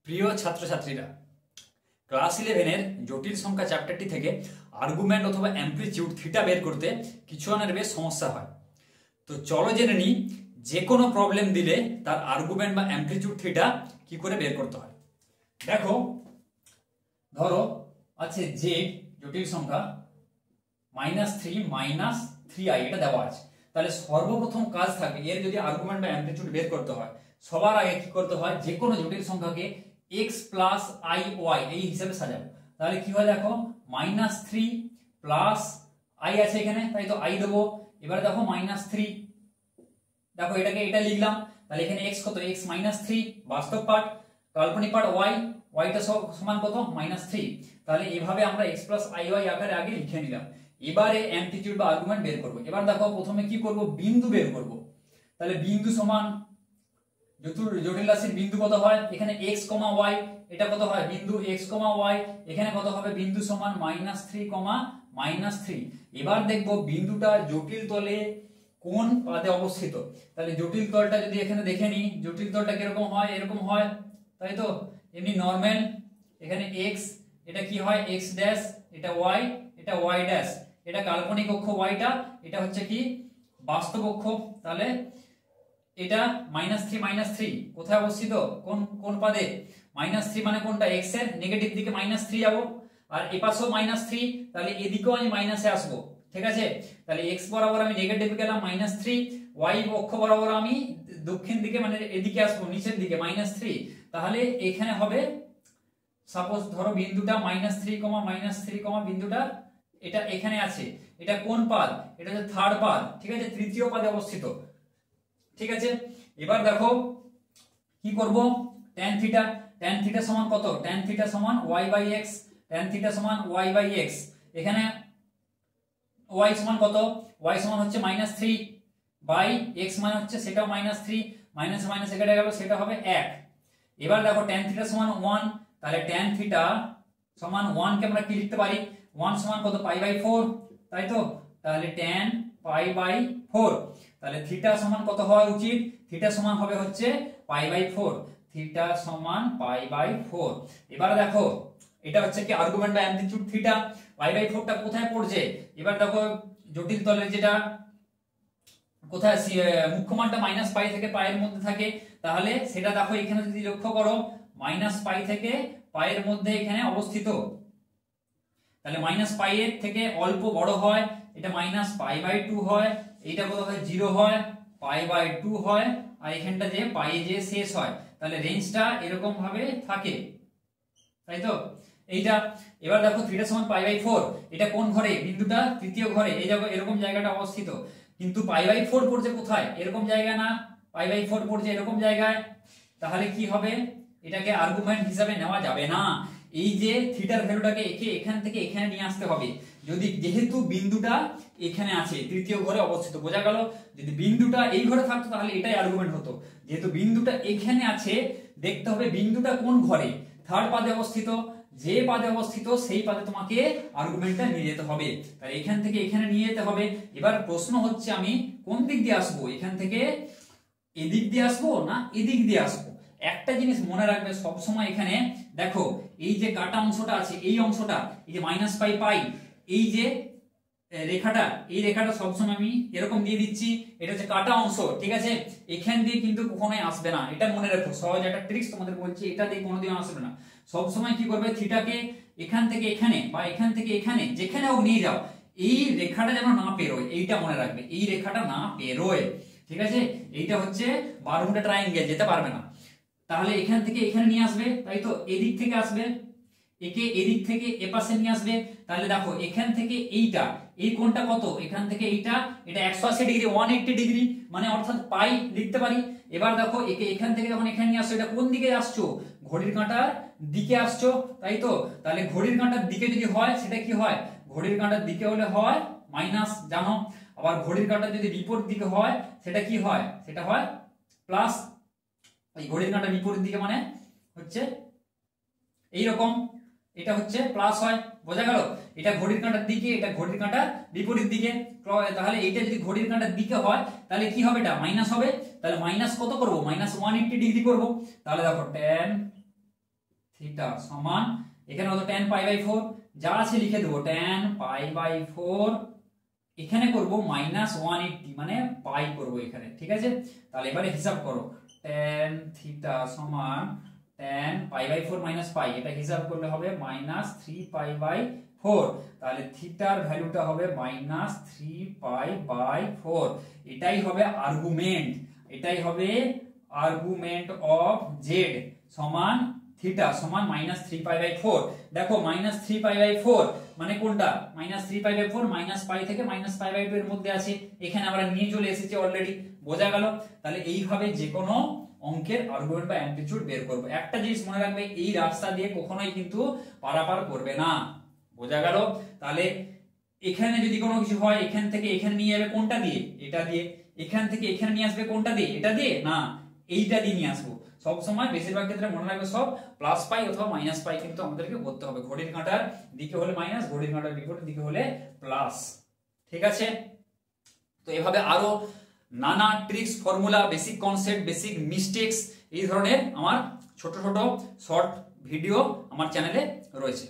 প্রিয় ছাত্রছাত্রীরা, ক্লাস 11-এর জটিল সংখ্যা চ্যাপ্টারটি থেকে আর্গুমেন্ট অথবা অ্যামপ্লিটিউড থিটা বের করতে কিছুক্ষণের বেশ সমস্যা হয়। তো চলো জেনে নিই যে কোনো প্রবলেম দিলে তার আর্গুমেন্ট বা অ্যামপ্লিটিউড থিটা কি করে বের করতে হয়। দেখো, ধরো আছে যে জটিল সংখ্যা -3 3i, এটা দেওয়া আছে। তাহলে সর্বপ্রথম কাজ থাকে, এর যদি আর্গুমেন্ট বা অ্যামপ্লিটিউড বের করতে হয় সবার আগে কি করতে হয়, যে কোনো জটিল সংখ্যাকে x প্লাস i y এই হিসাবে সাজাবো। তাহলে কি হয়, দেখো -3 প্লাস i আছে এখানে, তাই তো i দেবো। এবারে দেখো -3, দেখো এটাকে এটা লিখলাম। তাহলে এখানে x কত, x -3 বাস্তব পার্ট, কাল্পনিক পার্ট y, y টা সমান কত -3। তাহলে এভাবে আমরা x প্লাস i y আকারে আগে লিখে নিলাম। এবারে অ্যামপ্লিটিউড বা আর্গুমেন্ট বের করব। এবার দেখো প্রথমে কি করব, বিন্দু বের করব। তাহলে বিন্দু সমান জটিল রাশির বিন্দু কত হয়, এখানে x, y, এটা কত হয় বিন্দু x, y, এখানে কত হবে বিন্দু সমান -3, -3। এবার দেখব বিন্দুটা জটিল তলে কোন পাদে অবস্থিত। তাহলে জটিল তলটা যদি এখানে দেখে নিই, জটিল তলটা কিরকম হয়, এরকম হয়, তাই তো এমনি নরমাল। এখানে x, এটা কি হয় x ড্যাশ, এটা y, এটা y ড্যাশ, এটা কাল্পনিক অক্ষ y টা, এটা হচ্ছে কি বাস্তব অক্ষ। তাহলে এটা -3 কোথায় অবস্থিত, কোন কোন পাদে, -3 মানে কোনটা, x এর নেগেটিভ দিকে -3 যাবো, আর এপাশেও -3, তাহলে এদিকেও আমি মাইনাসে আসবো। ঠিক আছে, তাহলে x বরাবর আমি নেগেটিভ গেলাম -3, y অক্ষ বরাবর আমি দক্ষিণ দিকে মানে এদিকে আসবো, নিচের দিকে -3। তাহলে এখানে হবে, সাপোজ ধরো বিন্দুটা -3, বিন্দুটা এটা এখানে আছে, এটা কোন পাদ, এটা হচ্ছে থার্ড পাদ। ঠিক আছে, তৃতীয় পাদে অবস্থিত। ঠিক আছে, এবার দেখো কি করব, tan থিটা সমান কত, tan থিটা সমান y/x, tan থিটা সমান y/x। এখানে y সমান কত, y সমান হচ্ছে -3 বাই x মানে হচ্ছে সেটাও -3, মাইনাস মাইনাস কেটে গেল, সেটা হবে 1। এবার দেখো tan থিটা সমান 1, তাহলে tan থিটা সমান 1 কে আমরা কি লিখতে পারি, 1 সমান কত π/4, তাই তো। তাহলে tan π/4, তাহলে থিটা সমান কত হওয়া উচিত, থিটা সমান হবে হচ্ছে π/4, থিটা সমান π/4। এবার দেখো এটা হচ্ছে কি আর্গুমেন্ট বা অ্যামপ্লিটিউড থিটা, π/4 টা কোথায় পড়ছে। এবার দেখো জটিল তলের যেটা কোথায় মুখ্য মানটা -π থেকে π এর মধ্যে থাকে, তাহলে সেটা দেখো এখানে যদি লক্ষ্য করো -π থেকে π এর মধ্যে এখানে অবস্থিত। তাহলে -π এর থেকে অল্প বড় হয়, এটা -π/2 হয়, এইটা কত হয় 0 হয়, π/2 হয়, আর এখানটা যে π এ যে শেষ হয়। তাহলে রেঞ্জটা এরকম ভাবে থাকে, তাই তো এইটা। এবার দেখো থিটা সমান π/4, এটা কোন ঘরে, বিন্দুটা তৃতীয় ঘরে, এই জায়গা এরকম জায়গাটা অবস্থিত। কিন্তু π/4 পড়ছে কোথায়, এরকম জায়গা না, π/4 পড়ছে এরকম জায়গায়। তাহলে কি হবে, এটাকে আর্গুমেন্ট হিসাবে নেওয়া যাবে না। এই যে থিটার ভ্যালুটাকে এখান থেকে এখানে নিয়ে আসতে হবে। যদি যেহেতু বিন্দুটা এখানে আছে তৃতীয় ঘরে অবস্থিত, বোঝা গেল। যদি বিন্দুটা এই ঘরে থাকতো তাহলে এটাই আর্গুমেন্ট হতো। যেহেতু বিন্দুটা এখানে আছে, দেখতে হবে বিন্দুটা কোন ঘরে, থার্ড পাদে অবস্থিত। যে পাদে অবস্থিত সেই পাদে তোমাকে আর্গুমেন্টটা নিয়ে যেতে হবে। তাহলে এখান থেকে এখানে নিয়ে যেতে হবে। এবার প্রশ্ন হচ্ছে আমি কোন দিক দিয়ে আসবো, এখান থেকে এদিক দিয়ে আসবো না এদিক দিয়ে আসবো। একটা জিনিস মনে রাখবে সব সময়, এখানে দেখো এই যে কাটা অংশটা আছে, এই অংশটা, এই যে -π, এই যে রেখাটা, এই রেখাটা সবসময় আমি এরকম দিয়ে দিচ্ছি, এটা হচ্ছে কাটা অংশ। ঠিক আছে, এখান দিয়ে কিন্তু কখনোই আসবে না, এটা মনে রাখো। সহজ একটা ট্রিক্স তোমাদের বলছি, এটা দিয়ে কোনোদিন আসবে না। সবসময় কি করবে, থিটাকে এখান থেকে এখানে বা এখান থেকে এখানে যেখানে হোক নিয়ে যাও, এই রেখাটা যেন না পেরোয়, এইটা মনে রাখবে, এই রেখাটা না পেরোয়। ঠিক আছে, এইটা হচ্ছে বারমুডা ট্রায়াঙ্গেল, যেতে পারবে না। তাহলে এখান থেকে এখানে নিয়ে আসবে, তাই তো এদিক থেকে আসবে, একে এদিক থেকে এপাশে নিয়ে আসবে। তাহলে দেখো এখান থেকে এইটা, এই কোণটা কত, এখান থেকে এইটা, এটা 180 ডিগ্রি, 180 ডিগ্রি, মানে অর্থাৎ পাই লিখতে পারি। এবার দেখো একে এখান থেকে যখন এখানে নিয়ে আসছো, এটা কোন দিকে আসছো, ঘড়ির কাঁটার দিকে আসছো, তাই তো। তাহলে ঘড়ির কাঁটার দিকে যদি হয় সেটা কি হয়, ঘড়ির কাঁটার দিকে হলে হয় মাইনাস, জানো। আবার ঘড়ির কাঁটার যদি বিপরীত দিকে হয় সেটা কি হয়, সেটা হয় প্লাস। এই ঘড়ির কাঁটার বিপরীত দিকে মানে হচ্ছে এইরকম, এটা হচ্ছে প্লাস হয়, বোঝা গেল। এটা ঘড়ির কাঁটার দিকে, এটা ঘড়ির কাঁটার বিপরীত দিকে। তাহলে এটা যদি ঘড়ির কাঁটার দিকে হয় তাহলে কি হবে, এটা মাইনাস হবে। তাহলে মাইনাস কত করব, -180 ডিগ্রি করব। তাহলে দেখো tan থিটা সমান এখানে কত tan পাই বাই 4 যা আছে লিখে দেবো tan পাই বাই 4 এখানে করব -180 মানে পাই করব এখানে, ঠিক আছে। তাহলে এবারে হিসাব করো tan থিটা সমান tan pi by 4 minus pi, এটা হিসাব করলে হবে -3 পাই বাই 4। তাহলে থিটার ভ্যালুটা হবে -3 পাই বাই 4। এটাই হবে আর্গুমেন্ট, এটাই হবে আর্গুমেন্ট অফ z সমান থিটা সমান -3 পাই বাই 4। দেখো -3 পাই বাই 4 মানে কোনটা, -3 পাই বাই 4 মাইনাস পাই থেকে পাই বাই 2 এর মধ্যে আছে, এখানে আমরা নিয়ে চলে এসেছি অলরেডি, বোঝা গেল। তাহলে এইভাবে যে কোনো অঙ্কের আর্গুমেন্ট বা অ্যামপ্লিটিউড বের করব। একটা জিনিস মনে রাখবে, এই রাস্তা দিয়ে কখনোই কিন্তু পারাপার করবে না, বোঝা গেল। তাহলে এখানে যদি কোনো কিছু হয় এখান থেকে এখানে নিয়ে যাবে কোনটা দিয়ে, এটা দিয়ে, এখান থেকে এখানে নিয়ে আসবে কোনটা দিয়ে, এটা দিয়ে না, এইটা দিয়ে নিয়ে আসবো। সব সময় বেশিরভাগ ক্ষেত্রে মনে রাখবে সব প্লাস পাই অথবা মাইনাস পাই কিন্তু আমাদেরকে করতে হবে, ঘড়ির কাঁটার দিকে হলে মাইনাস, ঘড়ির কাঁটার বিপরীত দিকে হলে প্লাস, ঠিক আছে। তো এভাবে আরো নানা tricks, formula, basic concept, basic mistakes এই ধরনের আমার ছোট ছোট শর্ট ভিডিও আমার চ্যানেলে রয়েছে।